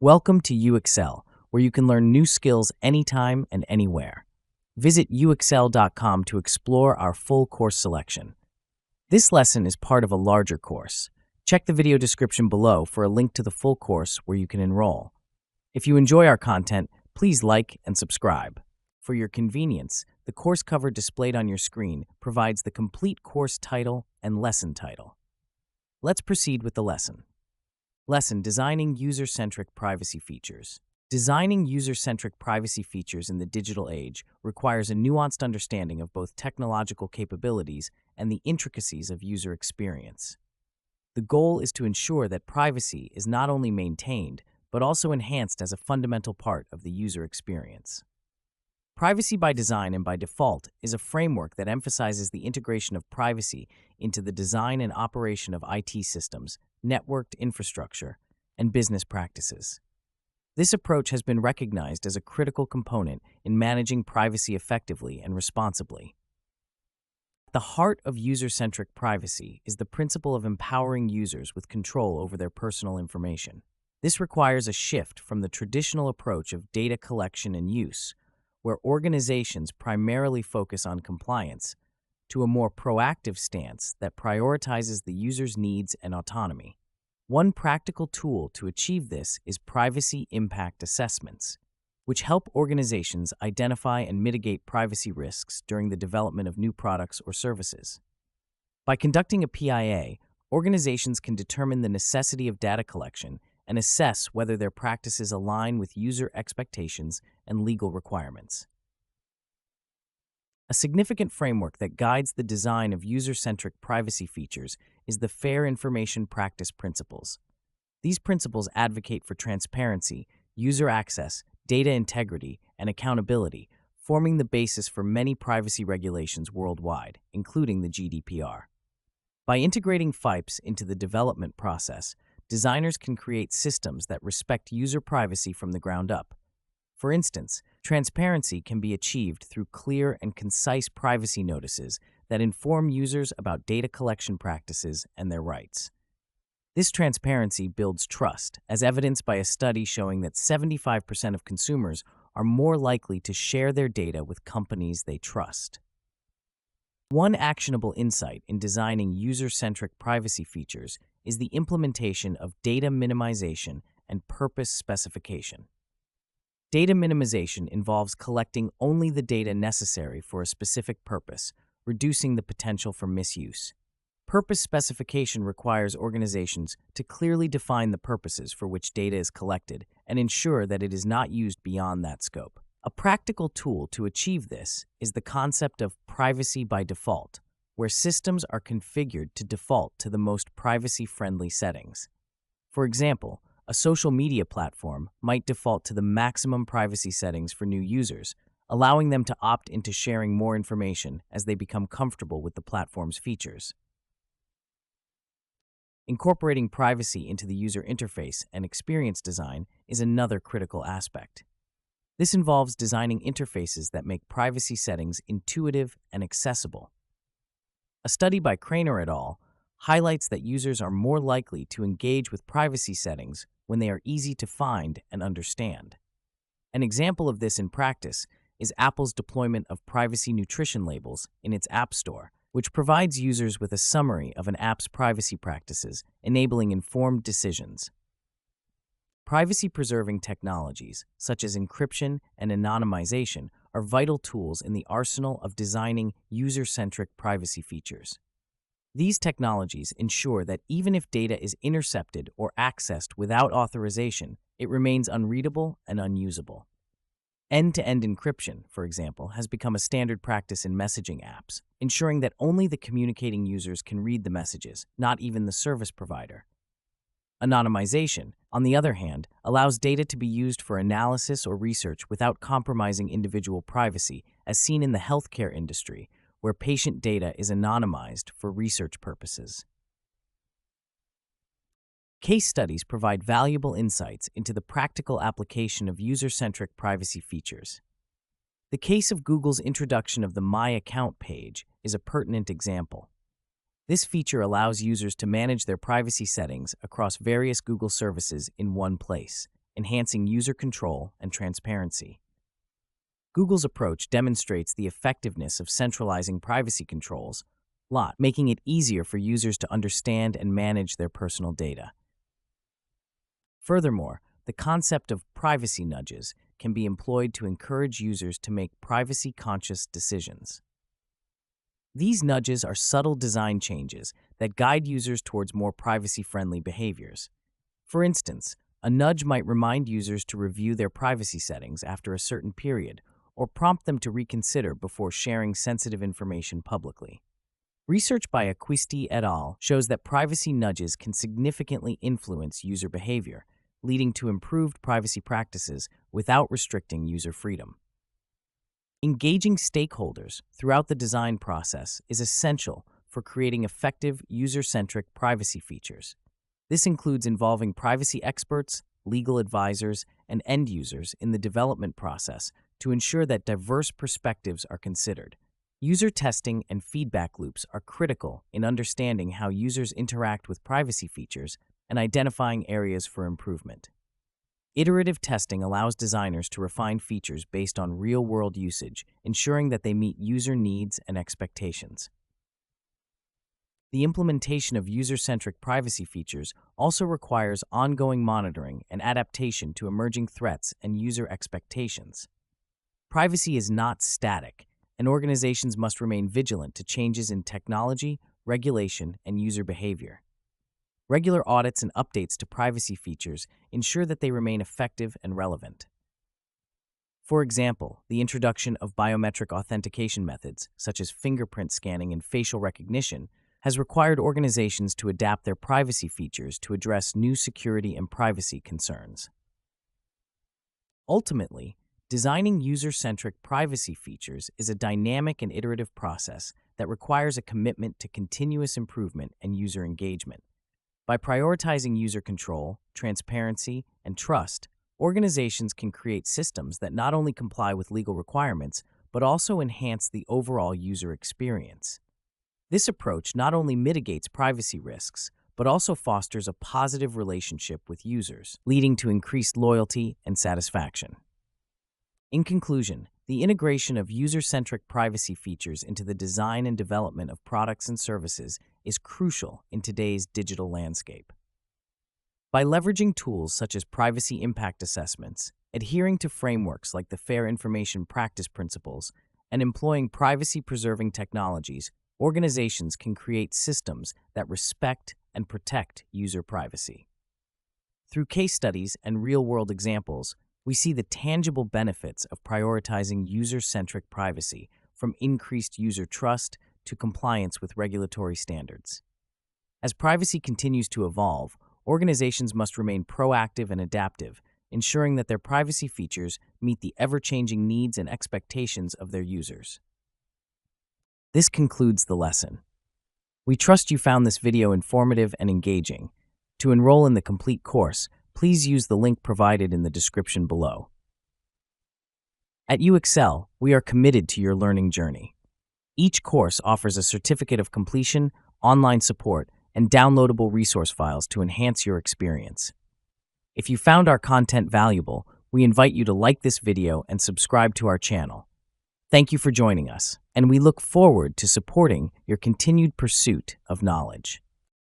Welcome to UXL, where you can learn new skills anytime and anywhere. Visit uxl.com to explore our full course selection. This lesson is part of a larger course. Check the video description below for a link to the full course where you can enroll. If you enjoy our content, please like and subscribe. For your convenience, the course cover displayed on your screen provides the complete course title and lesson title. Let's proceed with the lesson. Lesson: Designing User-Centric Privacy Features. Designing user-centric privacy features in the digital age requires a nuanced understanding of both technological capabilities and the intricacies of user experience. The goal is to ensure that privacy is not only maintained, but also enhanced as a fundamental part of the user experience. Privacy by design and by default is a framework that emphasizes the integration of privacy into the design and operation of IT systems, networked infrastructure, and business practices. This approach has been recognized as a critical component in managing privacy effectively and responsibly. At the heart of user-centric privacy is the principle of empowering users with control over their personal information. This requires a shift from the traditional approach of data collection and use, where organizations primarily focus on compliance, to a more proactive stance that prioritizes the user's needs and autonomy. One practical tool to achieve this is Privacy Impact Assessments, which help organizations identify and mitigate privacy risks during the development of new products or services. By conducting a PIA, organizations can determine the necessity of data collection and assess whether their practices align with user expectations and legal requirements. A significant framework that guides the design of user-centric privacy features is the Fair Information Practice Principles. These principles advocate for transparency, user access, data integrity, and accountability, forming the basis for many privacy regulations worldwide, including the GDPR. By integrating FIPS into the development process, designers can create systems that respect user privacy from the ground up. For instance, transparency can be achieved through clear and concise privacy notices that inform users about data collection practices and their rights. This transparency builds trust, as evidenced by a study showing that 75% of consumers are more likely to share their data with companies they trust. One actionable insight in designing user-centric privacy features is the implementation of data minimization and purpose specification. Data minimization involves collecting only the data necessary for a specific purpose, reducing the potential for misuse. Purpose specification requires organizations to clearly define the purposes for which data is collected and ensure that it is not used beyond that scope. A practical tool to achieve this is the concept of privacy by default, where systems are configured to default to the most privacy-friendly settings. For example, a social media platform might default to the maximum privacy settings for new users, allowing them to opt into sharing more information as they become comfortable with the platform's features. Incorporating privacy into the user interface and experience design is another critical aspect. This involves designing interfaces that make privacy settings intuitive and accessible. A study by Craner et al. Highlights that users are more likely to engage with privacy settings when they are easy to find and understand. An example of this in practice is Apple's deployment of privacy nutrition labels in its App Store, which provides users with a summary of an app's privacy practices, enabling informed decisions. Privacy-preserving technologies, such as encryption and anonymization, are vital tools in the arsenal of designing user-centric privacy features. These technologies ensure that even if data is intercepted or accessed without authorization, it remains unreadable and unusable. End-to-end encryption, for example, has become a standard practice in messaging apps, ensuring that only the communicating users can read the messages, not even the service provider. Anonymization, on the other hand, allows data to be used for analysis or research without compromising individual privacy, as seen in the healthcare industry, where patient data is anonymized for research purposes. Case studies provide valuable insights into the practical application of user-centric privacy features. The case of Google's introduction of the My Account page is a pertinent example. This feature allows users to manage their privacy settings across various Google services in one place, enhancing user control and transparency. Google's approach demonstrates the effectiveness of centralizing privacy controls, making it easier for users to understand and manage their personal data. Furthermore, the concept of privacy nudges can be employed to encourage users to make privacy-conscious decisions. These nudges are subtle design changes that guide users towards more privacy-friendly behaviors. For instance, a nudge might remind users to review their privacy settings after a certain period or prompt them to reconsider before sharing sensitive information publicly. Research by Acquisti et al. Shows that privacy nudges can significantly influence user behavior, leading to improved privacy practices without restricting user freedom. Engaging stakeholders throughout the design process is essential for creating effective user-centric privacy features. This includes involving privacy experts, legal advisors, and end users in the development process to ensure that diverse perspectives are considered. User testing and feedback loops are critical in understanding how users interact with privacy features and identifying areas for improvement. Iterative testing allows designers to refine features based on real-world usage, ensuring that they meet user needs and expectations. The implementation of user-centric privacy features also requires ongoing monitoring and adaptation to emerging threats and user expectations. Privacy is not static, and organizations must remain vigilant to changes in technology, regulation, and user behavior. Regular audits and updates to privacy features ensure that they remain effective and relevant. For example, the introduction of biometric authentication methods, such as fingerprint scanning and facial recognition, has required organizations to adapt their privacy features to address new security and privacy concerns. Ultimately, designing user-centric privacy features is a dynamic and iterative process that requires a commitment to continuous improvement and user engagement. By prioritizing user control, transparency, and trust, organizations can create systems that not only comply with legal requirements, but also enhance the overall user experience. This approach not only mitigates privacy risks, but also fosters a positive relationship with users, leading to increased loyalty and satisfaction. In conclusion, the integration of user-centric privacy features into the design and development of products and services is crucial in today's digital landscape. By leveraging tools such as Privacy Impact Assessments, adhering to frameworks like the Fair Information Practice Principles, and employing privacy-preserving technologies, organizations can create systems that respect and protect user privacy. Through case studies and real-world examples, we see the tangible benefits of prioritizing user-centric privacy, from increased user trust to compliance with regulatory standards. As privacy continues to evolve, organizations must remain proactive and adaptive, ensuring that their privacy features meet the ever-changing needs and expectations of their users. This concludes the lesson. We trust you found this video informative and engaging. To enroll in the complete course, please use the link provided in the description below. At UXL, we are committed to your learning journey. Each course offers a certificate of completion, online support, and downloadable resource files to enhance your experience. If you found our content valuable, we invite you to like this video and subscribe to our channel. Thank you for joining us, and we look forward to supporting your continued pursuit of knowledge.